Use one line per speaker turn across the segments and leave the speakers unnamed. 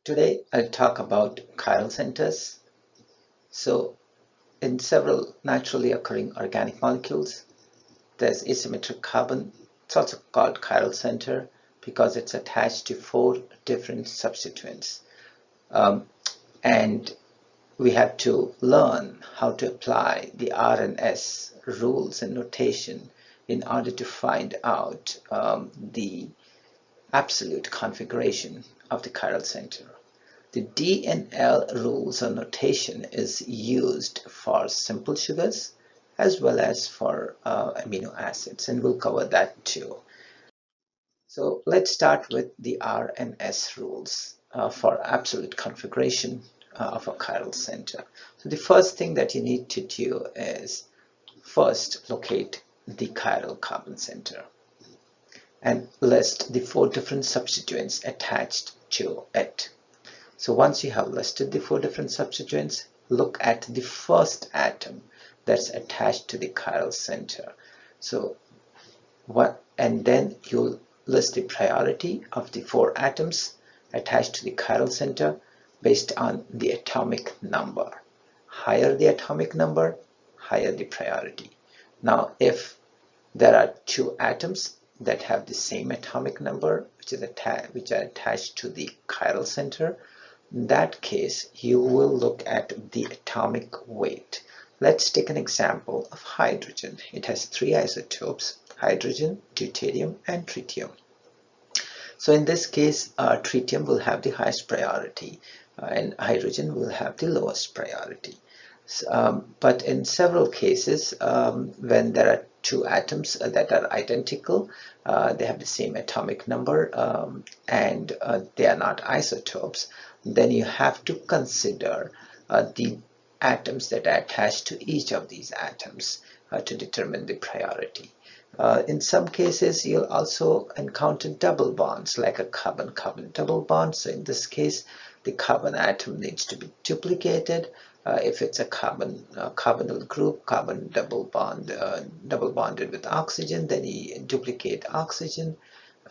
Today I'll talk about chiral centers. So in several naturally occurring organic molecules, there's asymmetric carbon. It's also called chiral center because it's attached to 4 different substituents. And we have to learn how to apply the R and S rules and notation in order to find out the absolute configuration of the chiral center. The D and L rules or notation is used for simple sugars as well as for amino acids, and we'll cover that too. So let's start with the R and S rules for absolute configuration of a chiral center. So the first thing that you need to do is first locate the chiral carbon center and list the 4 different substituents attached to it. So once you have listed the 4 different substituents, look at the first atom that's attached to the chiral center. And then you'll list the priority of the 4 atoms attached to the chiral center based on the atomic number. Higher the atomic number, higher the priority. Now, if there are 2 atoms that have the same atomic number, which are attached to the chiral center, in that case, you will look at the atomic weight. Let's take an example of hydrogen. It has 3 isotopes: hydrogen, deuterium, and tritium. So in this case, tritium will have the highest priority and hydrogen will have the lowest priority. But in several cases, when there are 2 atoms that are identical, they have the same atomic number, and they are not isotopes, then you have to consider the atoms that are attached to each of these atoms to determine the priority. In some cases, you'll also encounter double bonds, like a carbon-carbon double bond. So in this case, the carbon atom needs to be duplicated. If it's a carbonyl group, carbon double bonded with oxygen, then you duplicate oxygen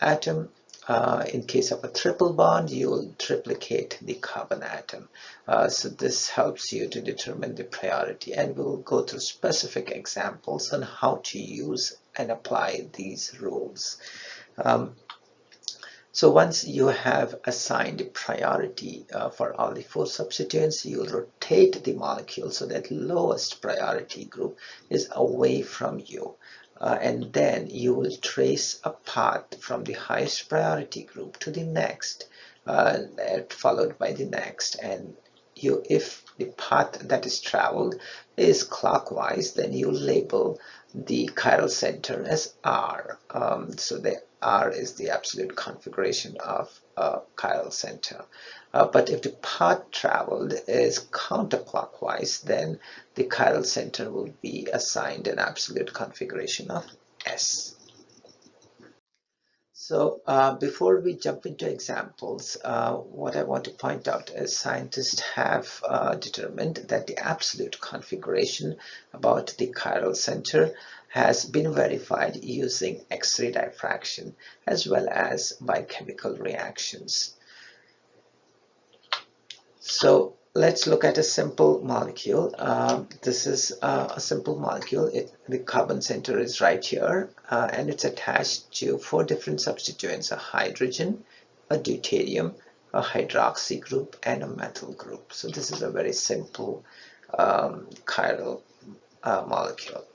atom. In case of a triple bond, you will triplicate the carbon atom. So this helps you to determine the priority, and we'll go through specific examples on how to use and apply these rules. So once you have assigned priority for all the 4 substituents, you'll rotate the molecule so that lowest priority group is away from you. And then you will trace a path from the highest priority group to the next, followed by the next. And if the path that is traveled is clockwise, then you label the chiral center as R. So the R is the absolute configuration of a chiral center. But if the path traveled is counterclockwise, then the chiral center will be assigned an absolute configuration of S. So before we jump into examples, what I want to point out is scientists have determined that the absolute configuration about the chiral center has been verified using X-ray diffraction as well as by chemical reactions. So let's look at a simple molecule. This is a simple molecule. The carbon center is right here, and it's attached to 4 different substituents: a hydrogen, a deuterium, a hydroxy group, and a methyl group. So this is a very simple chiral molecule.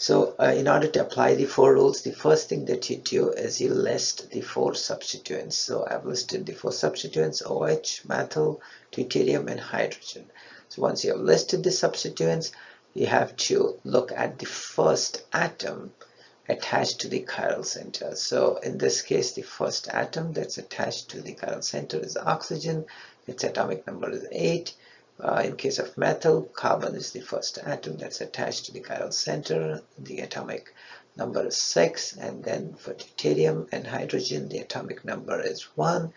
So in order to apply the 4 rules, the first thing that you do is you list the 4 substituents. So I've listed the 4 substituents: OH, methyl, deuterium, and hydrogen. So once you have listed the substituents, you have to look at the first atom attached to the chiral center. So in this case, the first atom that's attached to the chiral center is oxygen. Its atomic number is 8. In case of methyl, carbon is the first atom that's attached to the chiral center. The atomic number is 6. And then for deuterium and hydrogen, the atomic number is 1.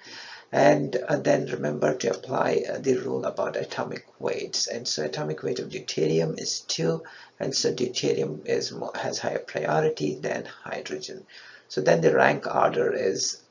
And then remember to apply the rule about atomic weights. And so atomic weight of deuterium is 2. And so deuterium has higher priority than hydrogen. So then the rank order is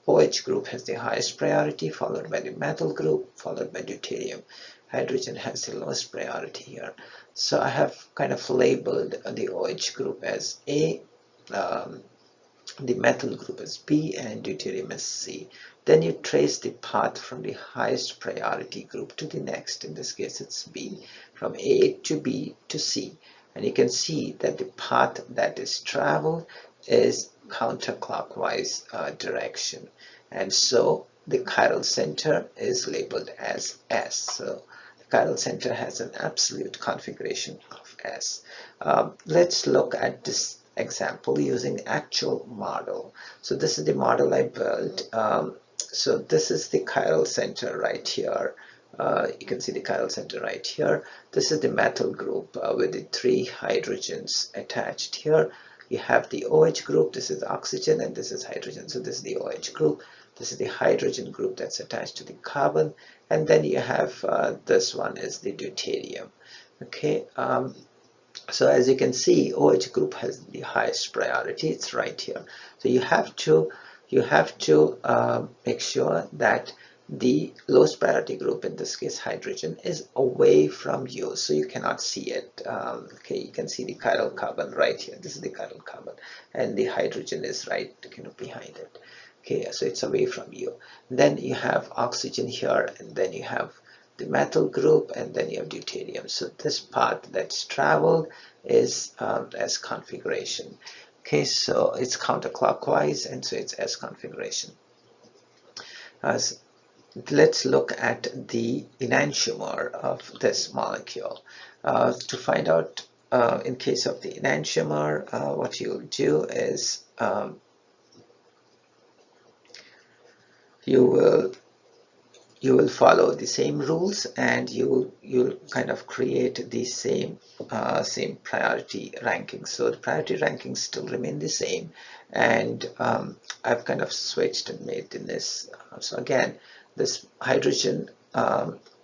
OH group has the highest priority, followed by the methyl group, followed by deuterium. Hydrogen has the lowest priority here. So I have kind of labeled the OH group as A, the methyl group as B, and deuterium as C. Then you trace the path from the highest priority group to the next. In this case, it's B, from A to B to C. And you can see that the path that is traveled is counterclockwise direction. And so the chiral center is labeled as S. So the chiral center has an absolute configuration of S. Let's look at this example using actual model. So this is the model I built. So this is the chiral center right here. You can see the chiral center right here. This is the methyl group with the 3 hydrogens attached here. You have the OH group, this is oxygen, and this is hydrogen. So this is the OH group. This is the hydrogen group that's attached to the carbon. And then you have this one is the deuterium. Okay. So as you can see, OH group has the highest priority. It's right here. So you have to make sure that the lowest priority group, in this case hydrogen, is away from you, so you cannot see it. Okay, you can see the chiral carbon right here. This is the chiral carbon, and the hydrogen is right kind of behind it. Okay, so it's away from you. Then you have oxygen here, and then you have the methyl group, and then you have deuterium. So this path that's traveled is S configuration. Okay, so it's counterclockwise, and so it's S configuration. Let's look at the enantiomer of this molecule. To find out, in case of the enantiomer, what you'll do is you will follow the same rules, and you'll kind of create the same priority rankings. So the priority rankings still remain the same, and I've kind of switched and made in this. So again, this hydrogen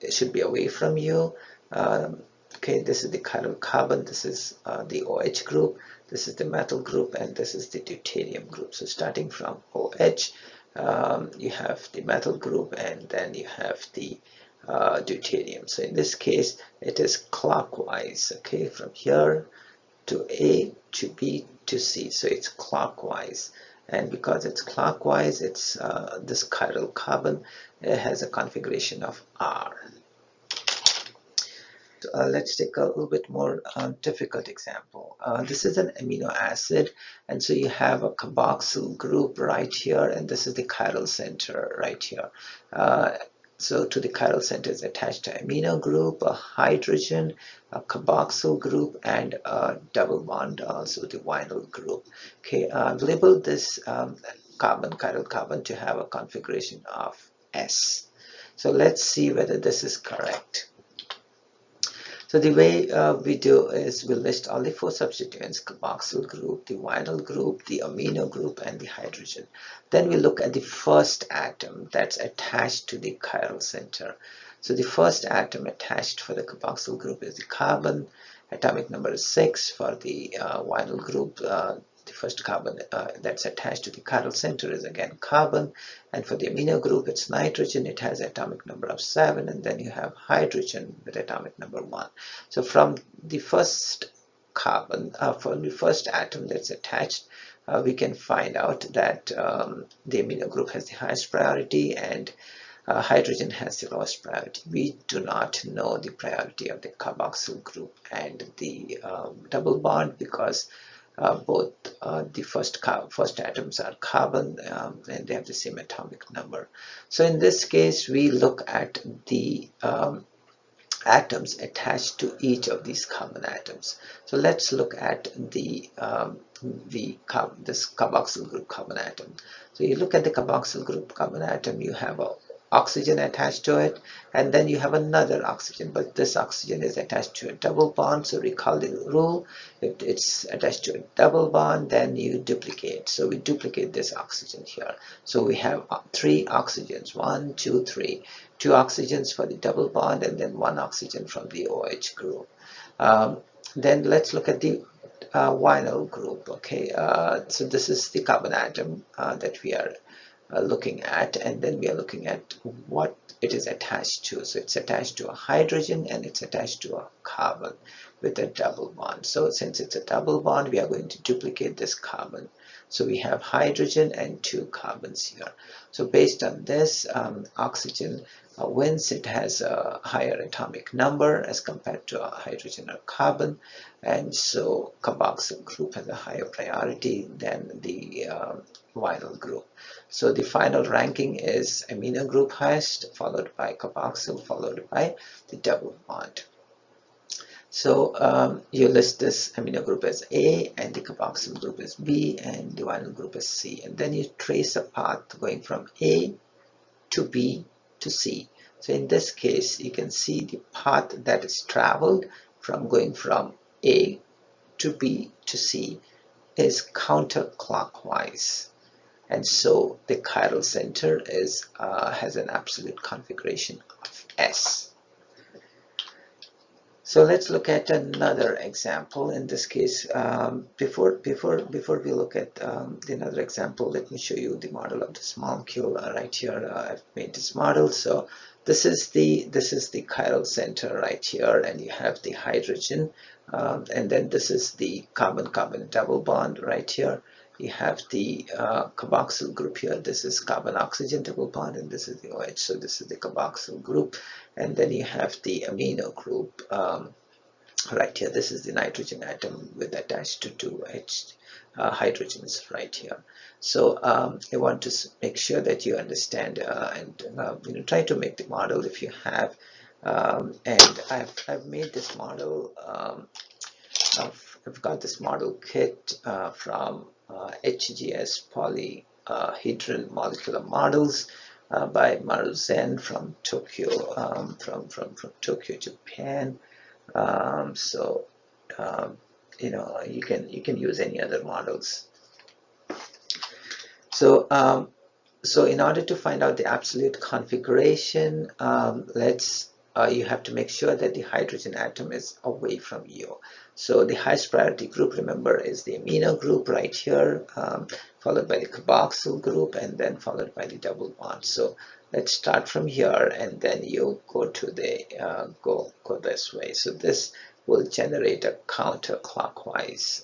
should be away from you. Okay, this is the chiral carbon, this is the OH group, this is the methyl group, and this is the deuterium group. So starting from OH, you have the methyl group, and then you have the deuterium. So in this case, it is clockwise, okay, from here to A to B to C. So it's clockwise, and because it's clockwise, it's this chiral carbon has a configuration of R. Let's take a little bit more difficult example. This is an amino acid, and so you have a carboxyl group right here, and this is the chiral center right here. So to the chiral center is attached an amino group, a hydrogen, a carboxyl group, and a double bond, also the vinyl group. Okay, label this chiral carbon to have a configuration of S. So let's see whether this is correct. So the way we do is we list all the 4 substituents: carboxyl group, the vinyl group, the amino group, and the hydrogen. Then we look at the first atom that's attached to the chiral center. So the first atom attached for the carboxyl group is the carbon. Atomic number is 6. For the vinyl group, the first carbon that's attached to the chiral center is again carbon, and for the amino group it's nitrogen. It has atomic number of 7, and then you have hydrogen with atomic number 1. So from the first carbon, from the first atom that's attached, we can find out that the amino group has the highest priority, and hydrogen has the lowest priority. We do not know the priority of the carboxyl group and the double bond, because both the first atoms are carbon, and they have the same atomic number. So in this case, we look at the atoms attached to each of these carbon atoms. So let's look at this carboxyl group carbon atom. So you look at the carboxyl group carbon atom, you have a oxygen attached to it, and then you have another oxygen, but this oxygen is attached to a double bond. So recall the rule: if it's attached to a double bond, then you duplicate. So we duplicate this oxygen here. So we have 3 oxygens: 1, 2, 3. 2 oxygens for the double bond, and then 1 oxygen from the OH group. Then let's look at the vinyl group. Okay, so this is the carbon atom that we are looking at, and then we are looking at what it is attached to. So it's attached to a hydrogen and it's attached to a carbon with a double bond. So since it's a double bond, we are going to duplicate this carbon. So we have hydrogen and 2 carbons here. So based on this, oxygen wins. It has a higher atomic number as compared to a hydrogen or carbon, and so carboxyl group has a higher priority than the vinyl group. So the final ranking is amino group highest, followed by carboxyl, followed by the double bond. So you list this amino group as A, and the carboxyl group as B, and the vinyl group as C. And then you trace a path going from A to B to C. So in this case, you can see the path that is traveled from going from A to B to C is counterclockwise. And so the chiral center has an absolute configuration of S. So let's look at another example. In this case, before we look at another example, let me show you the model of this molecule. Right here, I've made this model. So this is the chiral center right here, and you have the hydrogen, and then this is the carbon-carbon double bond right here. You have the carboxyl group here. This is carbon-oxygen double bond, and this is the OH. So this is the carboxyl group, and then you have the amino group right here. This is the nitrogen atom with attached to 2 hydrogens right here. So I want to make sure that you understand and try to make the model if you have. And I've made this model. I've got this model kit from HGS polyhedral molecular models by Maru Zen from Tokyo, from Tokyo, Japan. So you can use any other models. So so in order to find out the absolute configuration, you have to make sure that the hydrogen atom is away from you. So the highest priority group, remember, is the amino group right here, followed by the carboxyl group, and then followed by the double bond. So let's start from here, and then you go to the go this way. So this will generate a counterclockwise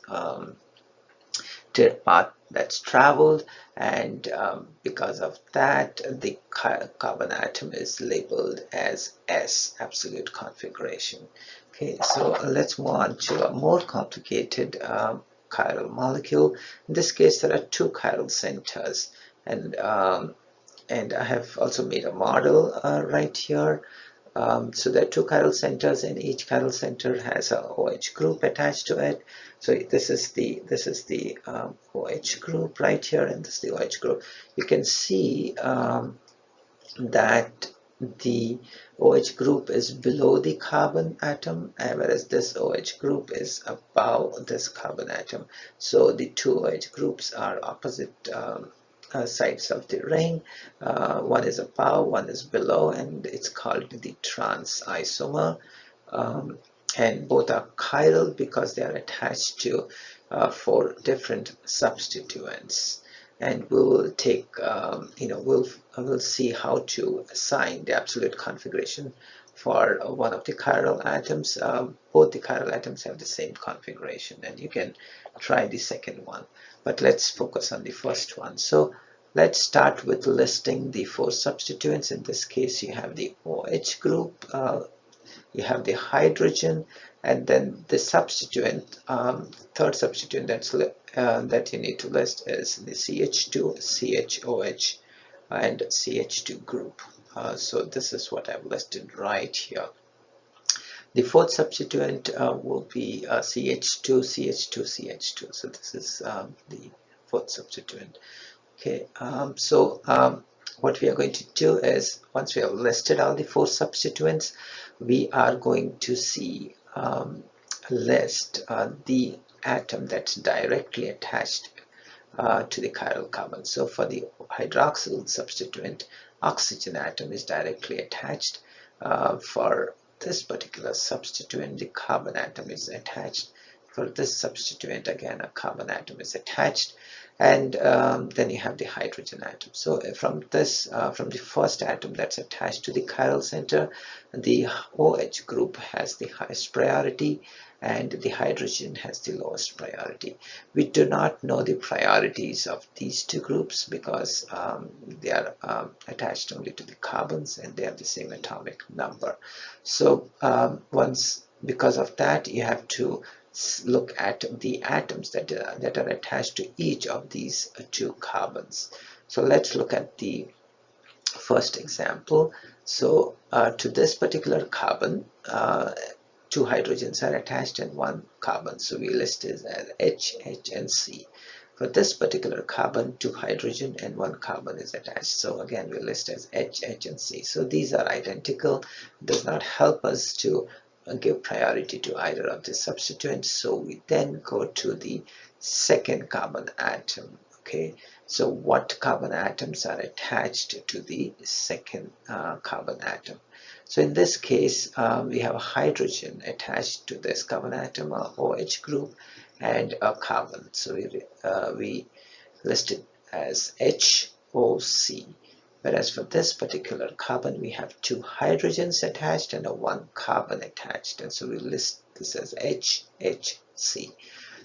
path that's traveled, and because of that, the carbon atom is labeled as S, absolute configuration. Okay, so let's move on to a more complicated chiral molecule. In this case, there are 2 chiral centers, and I have also made a model right here. So there are 2 chiral centers, and each chiral center has a OH group attached to it. So this is the OH group right here, and this is the OH group. You can see that the OH group is below the carbon atom, whereas this OH group is above this carbon atom. So the 2 OH groups are opposite sides of the ring. One is above, one is below, and it's called the trans isomer. And both are chiral because they are attached to 4 different substituents. And we will take, we'll see how to assign the absolute configuration for one of the chiral atoms. Both the chiral atoms have the same configuration, and you can try the second one. But let's focus on the first one. So let's start with listing the 4 substituents. In this case, you have the OH group, you have the hydrogen, and then the substituent, third substituent that you need to list is the CH2, CHOH, and CH2 group. So this is what I've listed right here. The 4th substituent will be CH2, CH2, CH2. So this is the 4th substituent. Okay, what we are going to do is, once we have listed all the 4 substituents, we are going to see list the atom that's directly attached to the chiral carbon. So for the hydroxyl substituent, oxygen atom is directly attached. For this particular substituent, the carbon atom is attached for this substituent, again, a carbon atom is attached, and then you have the hydrogen atom. So from the first atom that's attached to the chiral center, the OH group has the highest priority, and the hydrogen has the lowest priority. We do not know the priorities of these two groups because they are attached only to the carbons, and they have the same atomic number. So because of that, you have to look at the atoms that are attached to each of these two carbons. So let's look at the first example. So to this particular carbon, two hydrogens are attached and one carbon. So we list it as H, H, and C. For this particular carbon, two hydrogen and one carbon is attached. So again, we list as H, H, and C. So these are identical. It does not help us to give priority to either of the substituents. So we then go to the second carbon atom. Okay, so what carbon atoms are attached to the second carbon atom? So in this case, we have a hydrogen attached to this carbon atom, a OH group, and a carbon. So we list it as HOC. Whereas for this particular carbon, we have two hydrogens attached and a one carbon attached. And so we list this as HHC.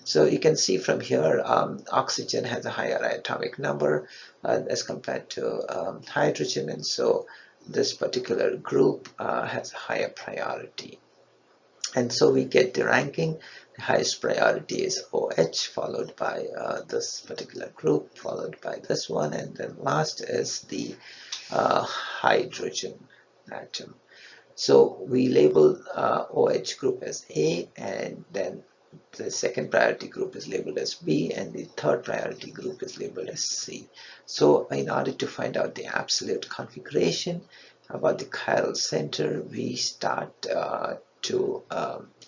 So you can see from here, oxygen has a higher atomic number as compared to hydrogen. And so this particular group has a higher priority. And so we get the ranking. The highest priority is OH, followed by this particular group, followed by this one, and then last is the hydrogen atom. So we label OH group as A, and then the second priority group is labeled as B, and the third priority group is labeled as C. So in order to find out the absolute configuration about the chiral center, we start to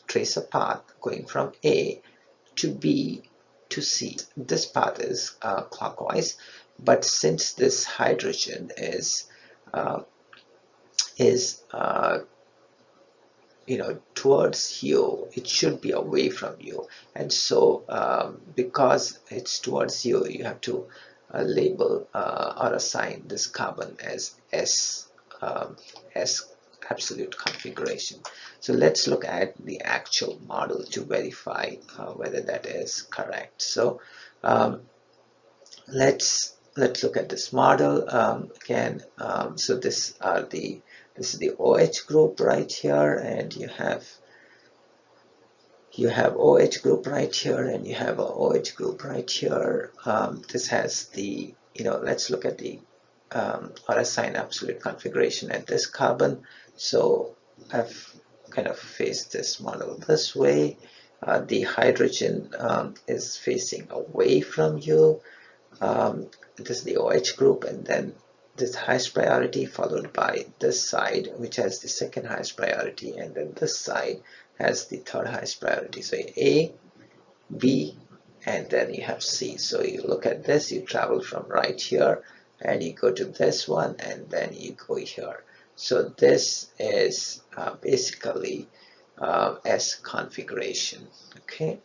trace a path going from A to B to C. This path is clockwise, but since this hydrogen is towards you, it should be away from you, and so because it's towards you, you have to label or assign this carbon as S absolute configuration. So let's look at the actual model to verify whether that is correct. So let's look at this model again. So this is the OH group right here, and you have OH group right here, and you have a OH group right here. This has the, let's look at the or assign absolute configuration at this carbon. So I've kind of faced this model this way. The hydrogen is facing away from you. This is the OH group, and then this highest priority followed by this side, which has the second highest priority, and then this side has the third highest priority. So A, B, and then you have C. So you look at this, you travel from right here and you go to this one, and then you go here. So this is basically S configuration. Okay,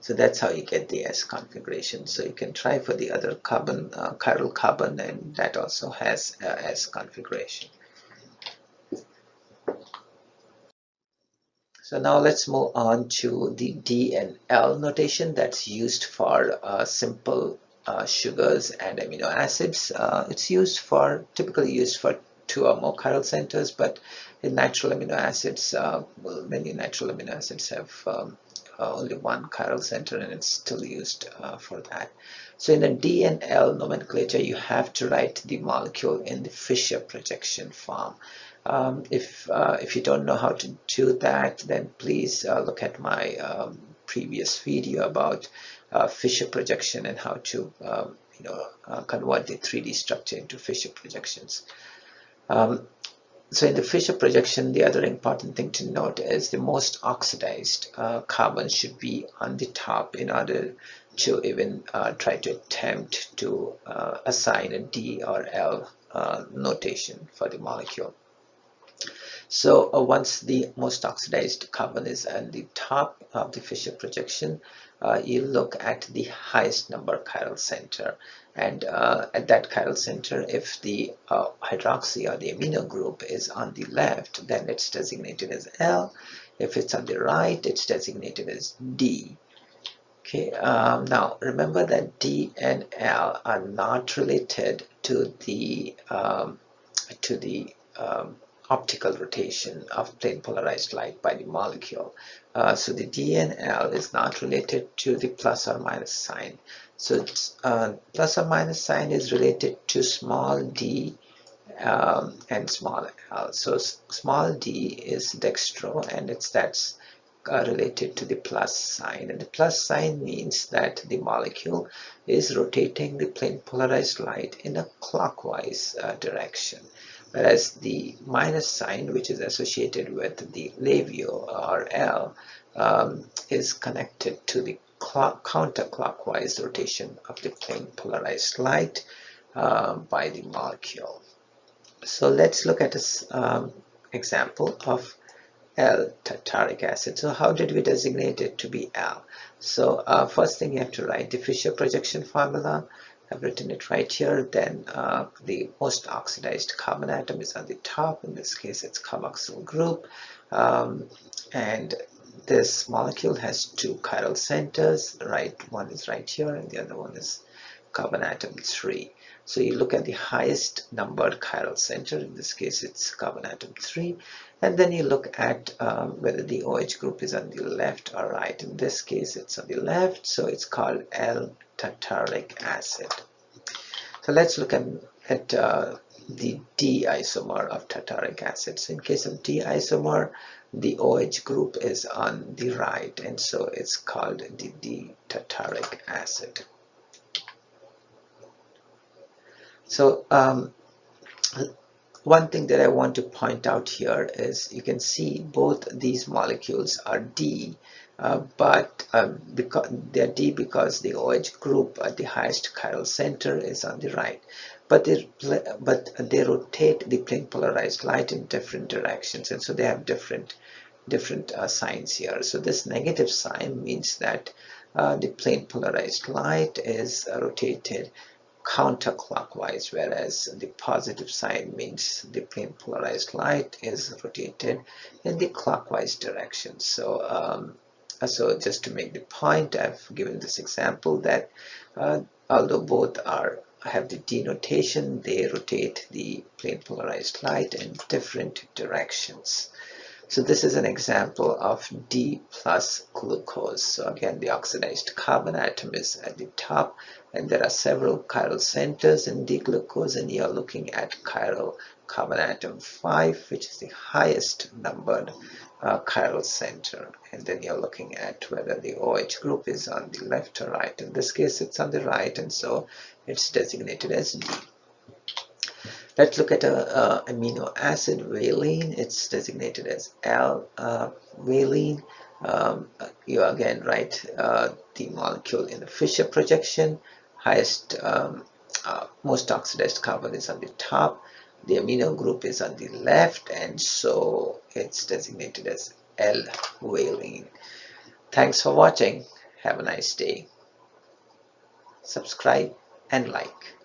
so that's how you get the S configuration. So you can try for the other carbon, chiral carbon, and that also has S configuration. So now let's move on to the D and L notation that's used for simple sugars and amino acids. It's typically used for two or more chiral centers, but in natural amino acids, many natural amino acids have only one chiral center, and it's still used for that. So in a D and L nomenclature, you have to write the molecule in the Fischer projection form. If you don't know how to do that, then please look at my previous video about Fischer projection and how to convert the 3D structure into Fischer projections. So in the Fischer projection, the other important thing to note is the most oxidized carbon should be on the top in order to even try to attempt to assign a D or L notation for the molecule. So once the most oxidized carbon is at the top of the Fisher projection, you look at the highest number chiral center, and at that chiral center, if the hydroxy or the amino group is on the left, then it's designated as L. If it's on the right, it's designated as D. Okay, now remember that D and L are not related to the to the optical rotation of plane polarized light by the molecule. So the D and L is not related to the plus or minus sign. So plus or minus sign is related to small d and small l. So small d is dextro, and that's related to the plus sign, and the plus sign means that the molecule is rotating the plane polarized light in a clockwise direction, whereas the minus sign, which is associated with the labial or L, is connected to the counterclockwise rotation of the plane polarized light by the molecule. So let's look at this example of L-tartaric acid. So how did we designate it to be L? So first thing you have to write the Fisher projection formula. I've written it right here. Then the most oxidized carbon atom is on the top. In this case, it's carboxyl group. And this molecule has two chiral centers. Right, one is right here, and the other one is carbon atom 3. So you look at the highest numbered chiral center, in this case it's carbon atom 3, and then you look at whether the OH group is on the left or right. In this case it's on the left, so it's called L-tartaric acid. So let's look at the D isomer of tartaric acid. So in case of D isomer, the OH group is on the right, and so it's called the D-tartaric acid. So one thing that I want to point out here is you can see both these molecules are D, but because they're D because the OH group at the highest chiral center is on the right, but they rotate the plane polarized light in different directions, and so they have different signs here. So this negative sign means that the plane polarized light is rotated counterclockwise, whereas the positive sign means the plane polarized light is rotated in the clockwise direction. So so just to make the point, I've given this example that although both have the denotation, they rotate the plane polarized light in different directions. So this is an example of D plus glucose. So again, the oxidized carbon atom is at the top, and there are several chiral centers in D glucose, and you're looking at chiral carbon atom 5, which is the highest numbered chiral center. And then you're looking at whether the OH group is on the left or right. In this case, it's on the right, and so it's designated as D. Let's look at a amino acid, valine. It's designated as L-valine. You again write the molecule in the Fisher projection. Highest, most oxidized carbon is on the top. The amino group is on the left, and so it's designated as L-valine. Thanks for watching. Have a nice day. Subscribe and like.